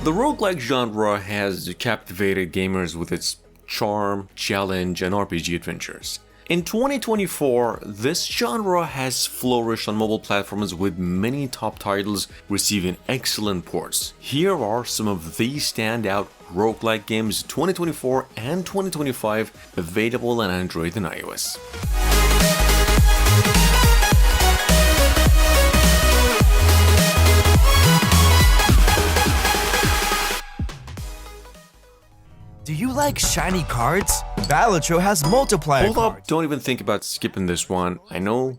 The roguelike genre has captivated gamers with its charm, challenge, and RPG adventures. In 2024, this genre has flourished on mobile platforms with many top titles receiving excellent ports. Here are some of the standout roguelike games 2024 and 2025 available on Android and iOS. Do you like shiny cards? Balatro has multiplier Hold cards. up, don't even think about skipping this one. I know.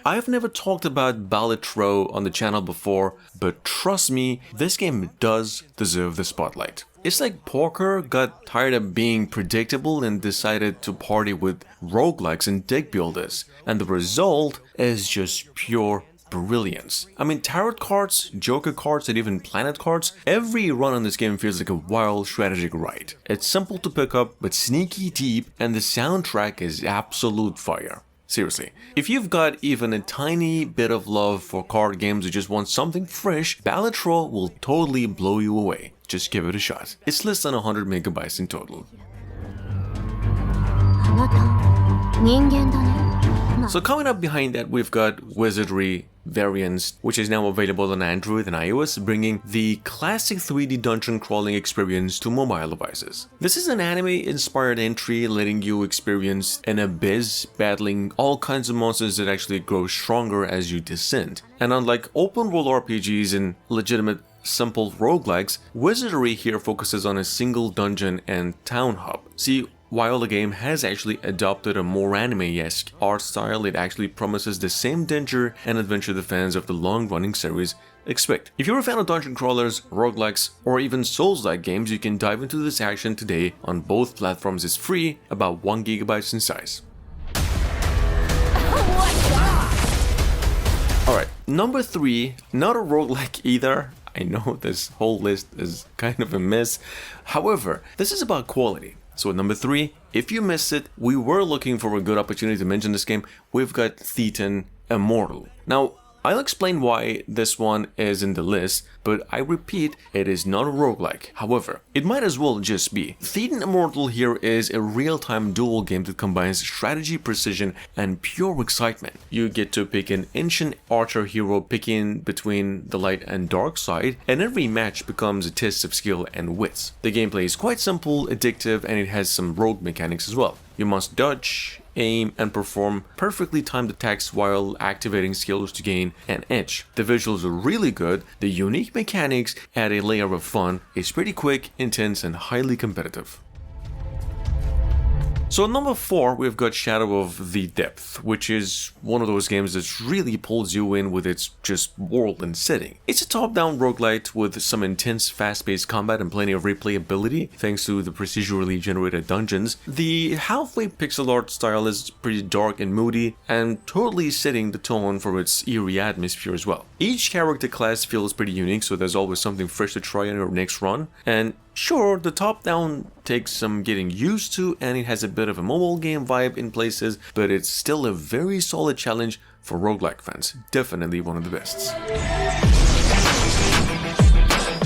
I've never talked about Balatro on the channel before, but trust me, this game does deserve the spotlight. It's like poker got tired of being predictable and decided to party with roguelikes and deck builders, and the result is just pure brilliance. I mean, tarot cards, joker cards, and even planet cards, every run on this game feels like a wild strategic ride. It's simple to pick up, but sneaky deep, and the soundtrack is absolute fire. Seriously, if you've got even a tiny bit of love for card games or just want something fresh, Balatro will totally blow you away. Just give it a shot. It's less than 100 megabytes in total. So coming up behind that, we've got Wizardry Variants, which is now available on Android and iOS, bringing the classic 3D dungeon crawling experience to mobile devices. This is an anime-inspired entry letting you experience an abyss, battling all kinds of monsters that actually grow stronger as you descend. And unlike open-world RPGs and legitimate simple roguelikes, Wizardry here focuses on a single dungeon and town hub. See, while the game has actually adopted a more anime-esque art style, it actually promises the same danger and adventure the fans of the long-running series expect. If you're a fan of dungeon crawlers, roguelikes, or even Souls-like games, you can dive into this action today on both platforms. It's free, about 1 GB in size. Alright, number 3, not a roguelike either. I know this whole list is kind of a mess. However, this is about quality. So at number 3, if you missed it, we were looking for a good opportunity to mention this game. We've got Thetan Immortal. Now, I'll explain why this one is in the list, but I repeat, it is not a roguelike. However, it might as well just be. Thetan Immortal here is a real-time duel game that combines strategy, precision, and pure excitement. You get to pick an ancient archer hero picking between the light and dark side, and every match becomes a test of skill and wits. The gameplay is quite simple, addictive, and it has some rogue mechanics as well. You must dodge, aim, and perform perfectly timed attacks while activating skills to gain an edge. The visuals are really good, the unique mechanics add a layer of fun, it's pretty quick, intense, and highly competitive. So at number 4, we've got Shadow of the Depth, which is one of those games that really pulls you in with its just world and setting. It's a top-down roguelite with some intense fast-paced combat and plenty of replayability thanks to the procedurally generated dungeons. The halfway pixel art style is pretty dark and moody and totally setting the tone for its eerie atmosphere as well. Each character class feels pretty unique, so there's always something fresh to try in your next run, and sure, the top-down takes some getting used to and it has a bit of a mobile game vibe in places, but it's still a very solid challenge for roguelike fans. Definitely one of the best.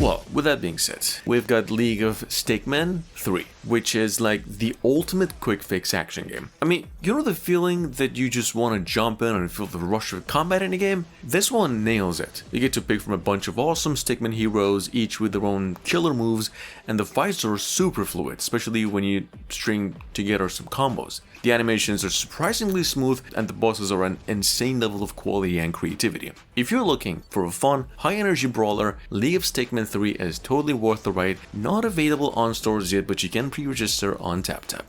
Well, with that being said, we've got League of Stickman 3, which is like the ultimate quick fix action game. I mean, you know the feeling that you just want to jump in and feel the rush of combat in a game? This one nails it. You get to pick from a bunch of awesome Stickman heroes, each with their own killer moves, and the fights are super fluid, especially when you string together some combos. The animations are surprisingly smooth, and the bosses are an insane level of quality and creativity. If you're looking for a fun, high-energy brawler, League of Stickman 3 is totally worth the ride. Not available on stores yet, but you can pre-register on TapTap.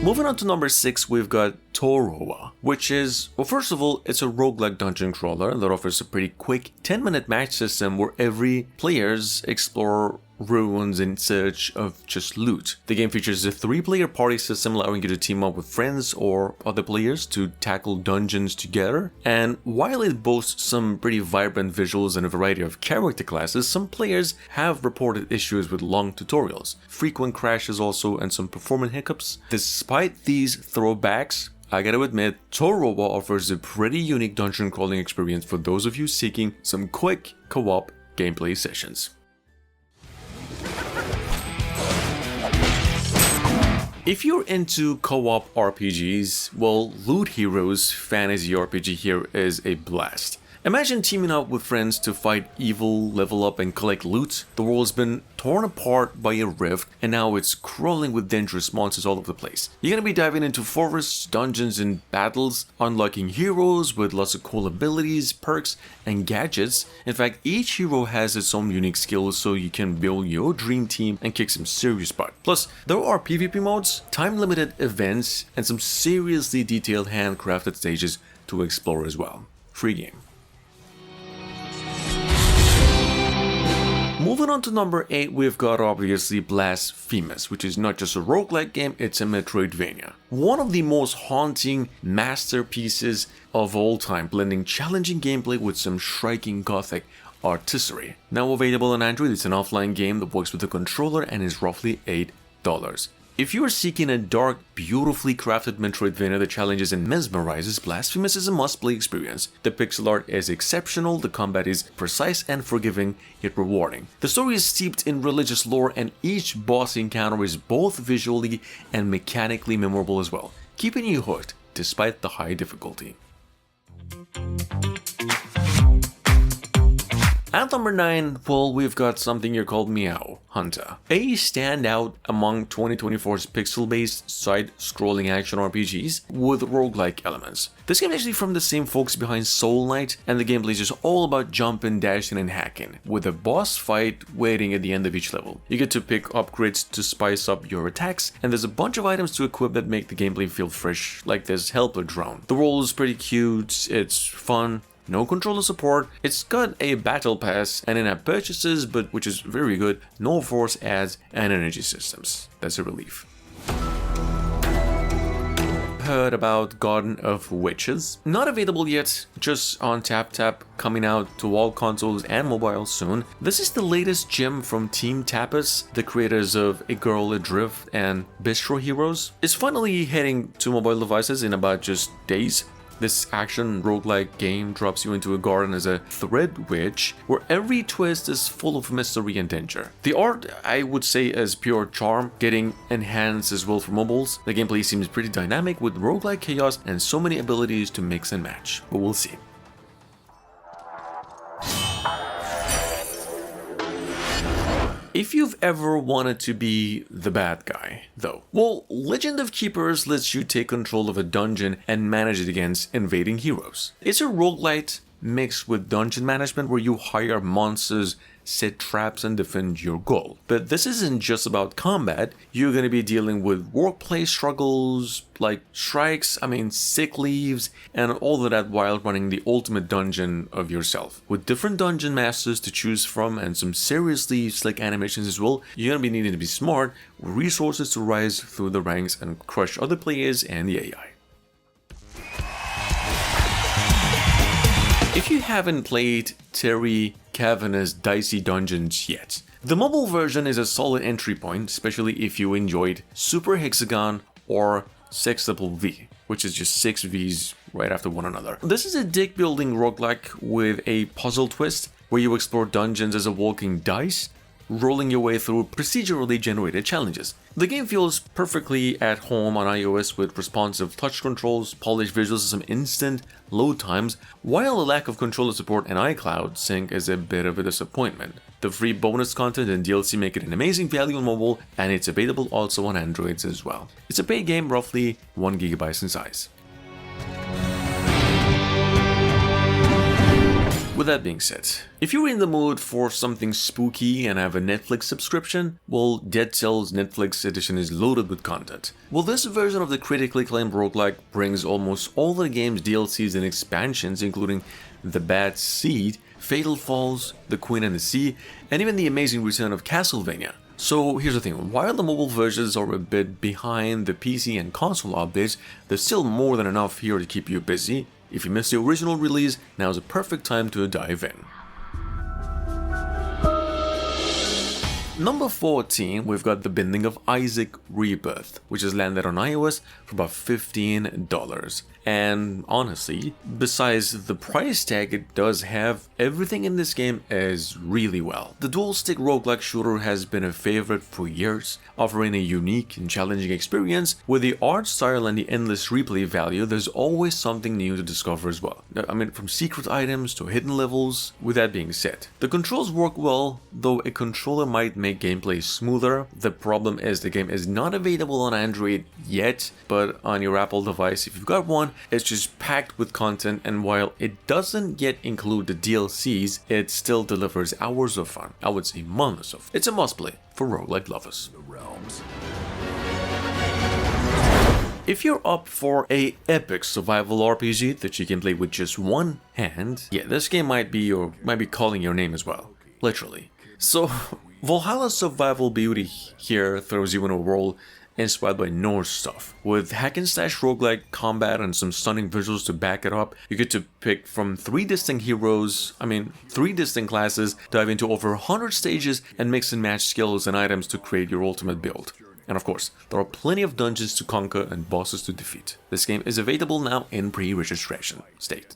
Moving on to number 6, we've got Toroa, which is, well, first of all, it's a roguelike dungeon crawler that offers a pretty quick 10-minute match system where every players explore ruins in search of just loot. The game features a 3-player party system allowing you to team up with friends or other players to tackle dungeons together. And while it boasts some pretty vibrant visuals and a variety of character classes, some players have reported issues with long tutorials, frequent crashes also, and some performance hiccups. Despite these throwbacks, I gotta admit, Toroba offers a pretty unique dungeon crawling experience for those of you seeking some quick co-op gameplay sessions. If you're into co-op RPGs, well, Loot Heroes Fantasy RPG here is a blast. Imagine teaming up with friends to fight evil, level up, and collect loot. The world has been torn apart by a rift, and now it's crawling with dangerous monsters all over the place. You're gonna be diving into forests, dungeons, and battles, unlocking heroes with lots of cool abilities, perks, and gadgets. In fact, each hero has its own unique skills, so you can build your dream team and kick some serious butt. Plus, there are PvP modes, time-limited events, and some seriously detailed handcrafted stages to explore as well. Free game. Moving on to number 8, we've got obviously Blasphemous, which is not just a roguelike game, it's a Metroidvania. One of the most haunting masterpieces of all time, blending challenging gameplay with some striking gothic artistry. Now available on Android, it's an offline game that works with a controller and is roughly $8. If you are seeking a dark, beautifully crafted Metroidvania that challenges and mesmerizes, Blasphemous is a must-play experience. The pixel art is exceptional, the combat is precise and forgiving, yet rewarding. The story is steeped in religious lore, and each boss encounter is both visually and mechanically memorable as well, keeping you hooked despite the high difficulty. At number 9, well, we've got something here called Meow Hunter, a standout among 2024's pixel-based side-scrolling action RPGs with roguelike elements. This game is actually from the same folks behind Soul Knight, and the gameplay is just all about jumping, dashing, and hacking, with a boss fight waiting at the end of each level. You get to pick upgrades to spice up your attacks, and there's a bunch of items to equip that make the gameplay feel fresh, like this helper drone. The world is pretty cute, it's fun. No controller support, it's got a battle pass and in-app purchases, but which is very good, no force ads and energy systems. That's a relief. Heard about Garden of Witches? Not available yet, just on TapTap, coming out to all consoles and mobile soon. This is the latest gem from Team Tapas, the creators of A Girl Adrift and Bistro Heroes. It's finally heading to mobile devices in about just days. This action roguelike game drops you into a garden as a thread witch, where every twist is full of mystery and danger. The art, I would say, is pure charm, getting enhanced as well for mobiles. The gameplay seems pretty dynamic with roguelike chaos and so many abilities to mix and match, but we'll see. If you've ever wanted to be the bad guy, though, well, Legend of Keepers lets you take control of a dungeon and manage it against invading heroes. It's a roguelite mixed with dungeon management where you hire monsters, set traps, and defend your goal. But this isn't just about combat. You're going to be dealing with workplace struggles like strikes, sick leaves, and all of that while running the ultimate dungeon of yourself. With different dungeon masters to choose from and some seriously slick animations as well, you're going to be needing to be smart with resources to rise through the ranks and crush other players and the AI. If you haven't played Terry Kavanagh's Dicey Dungeons yet, the mobile version is a solid entry point, especially if you enjoyed Super Hexagon or Sextuple V, which is just 6 Vs right after one another. This is a deck building roguelike with a puzzle twist where you explore dungeons as a walking dice, rolling your way through procedurally generated challenges. The game feels perfectly at home on iOS with responsive touch controls, polished visuals, and some instant load times, while the lack of controller support and iCloud sync is a bit of a disappointment. The free bonus content and DLC make it an amazing value on mobile, and it's available also on Androids as well. It's a paid game, roughly 1 GB in size. With that being said, if you're in the mood for something spooky and have a Netflix subscription, well, Dead Cells Netflix edition is loaded with content. Well, this version of the critically acclaimed roguelike brings almost all the game's DLCs and expansions, including The Bad Seed, Fatal Falls, The Queen and the Sea, and even the amazing return of Castlevania. So here's the thing, while the mobile versions are a bit behind the PC and console updates, there's still more than enough here to keep you busy. If you missed the original release, now's a perfect time to dive in. Number 14, we've got The Binding of Isaac Rebirth, which has landed on iOS for about $15. And honestly, besides the price tag it does have, everything in this game is really well. The dual-stick roguelike shooter has been a favorite for years, offering a unique and challenging experience. With the art style and the endless replay value, there's always something new to discover as well. I mean, from secret items to hidden levels. With that being said, the controls work well, though a controller might make gameplay smoother. The problem is the game is not available on Android yet, but on your Apple device, if you've got one, it's just packed with content, and while it doesn't yet include the DLCs, it still delivers hours of fun. I would say months of. It's a must play for roguelike lovers. If you're up for a epic survival RPG that you can play with just one hand, yeah, this game might be calling your name as well, literally. So, Valhalla Survival Beauty here throws you in a world inspired by Norse stuff. With hack and slash roguelike combat and some stunning visuals to back it up, you get to pick from three distinct classes, dive into over 100 stages, and mix and match skills and items to create your ultimate build. And of course, there are plenty of dungeons to conquer and bosses to defeat. This game is available now in pre-registration state.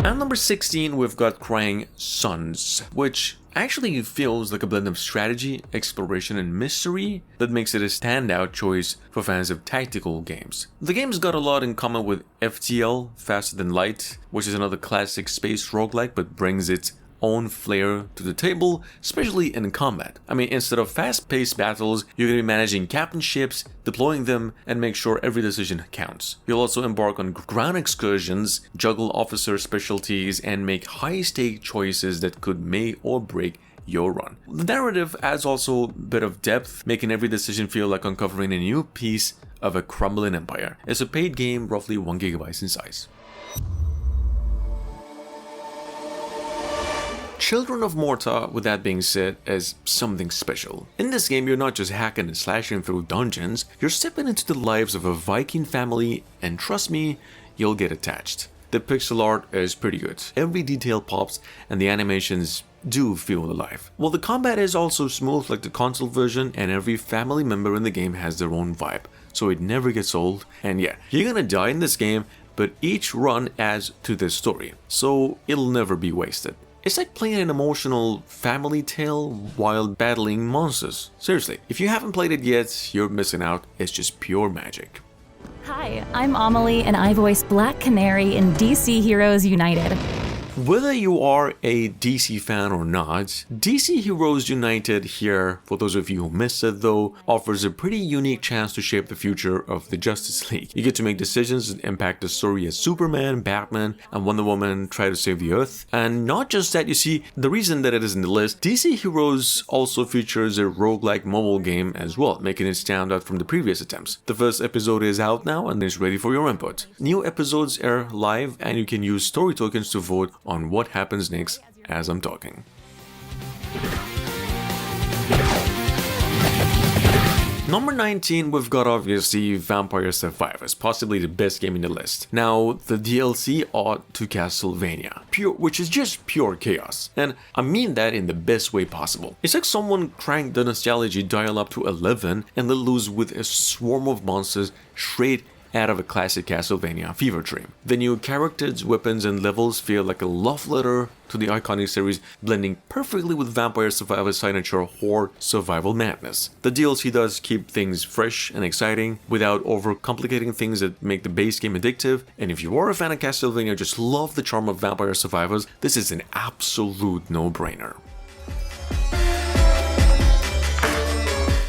At number 16, we've got Crying Suns, which actually feels like a blend of strategy, exploration, and mystery that makes it a standout choice for fans of tactical games. The game's got a lot in common with FTL, Faster Than Light, which is another classic space roguelike but brings its own flair to the table, especially in combat. I mean, instead of fast-paced battles, you're going to be managing captain ships, deploying them, and make sure every decision counts. You'll also embark on ground excursions, juggle officer specialties, and make high-stake choices that could make or break your run. The narrative adds also a bit of depth, making every decision feel like uncovering a new piece of a crumbling empire. It's a paid game, roughly 1 GB in size. Children of Morta, with that being said, is something special. In this game, you're not just hacking and slashing through dungeons, you're stepping into the lives of a Viking family, and trust me, you'll get attached. The pixel art is pretty good, every detail pops, and the animations do feel alive. Well, the combat is also smooth like the console version, and every family member in the game has their own vibe, so it never gets old. And yeah, you're gonna die in this game, but each run adds to this story, so it'll never be wasted. It's like playing an emotional family tale while battling monsters. Seriously, if you haven't played it yet, you're missing out. It's just pure magic. Hi, I'm Amelie, and I voice Black Canary in DC Heroes United. Whether you are a DC fan or not, DC Heroes United here, for those of you who missed it though, offers a pretty unique chance to shape the future of the Justice League. You get to make decisions that impact the story as Superman, Batman, and Wonder Woman try to save the Earth. And not just that, you see, the reason that it is in the list, DC Heroes also features a roguelike mobile game as well, making it stand out from the previous attempts. The first episode is out now and is ready for your input. New episodes air live and you can use story tokens to vote on what happens next as I'm talking. Number 19, we've got obviously Vampire Survivors, possibly the best game in the list. Now, the DLC ode to Castlevania, which is just pure chaos, and I mean that in the best way possible. It's like someone cranked the nostalgia dial up to 11 and let loose with a swarm of monsters straight out of a classic Castlevania fever dream. The new characters, weapons, and levels feel like a love letter to the iconic series, blending perfectly with Vampire Survivors' signature horde survival madness. The DLC does keep things fresh and exciting without overcomplicating things that make the base game addictive, and if you are a fan of Castlevania or just love the charm of Vampire Survivors, this is an absolute no-brainer.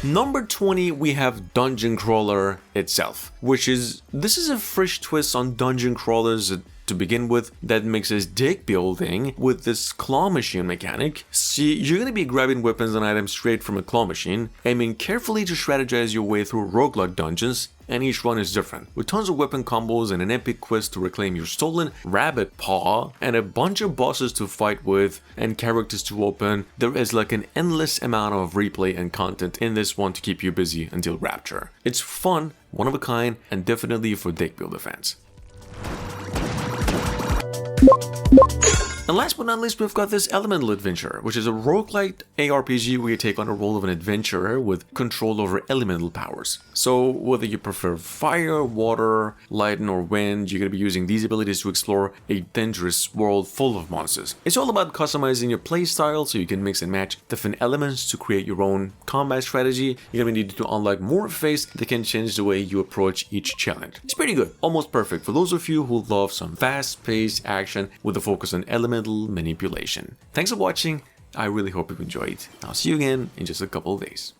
Number 20, we have Dungeon Crawler itself, this is a fresh twist on dungeon crawlers to begin with that mixes deck building with this claw machine mechanic. See, you're going to be grabbing weapons and items straight from a claw machine, aiming carefully to strategize your way through roguelike dungeons, and each run is different, with tons of weapon combos and an epic quest to reclaim your stolen rabbit paw, and a bunch of bosses to fight with and characters to open. There is like an endless amount of replay and content in this one to keep you busy until Rapture. It's fun, one of a kind, and definitely for deck builder fans. And last but not least, we've got this Elemental Adventure, which is a roguelike ARPG where you take on the role of an adventurer with control over elemental powers. So whether you prefer fire, water, lightning, or wind, you're going to be using these abilities to explore a dangerous world full of monsters. It's all about customizing your playstyle so you can mix and match different elements to create your own combat strategy. You're going to need to unlock more phase that can change the way you approach each challenge. It's pretty good, almost perfect for those of you who love some fast-paced action with a focus on elemental manipulation. Thanks for watching. I really hope you enjoyed. I'll see you again in just a couple of days.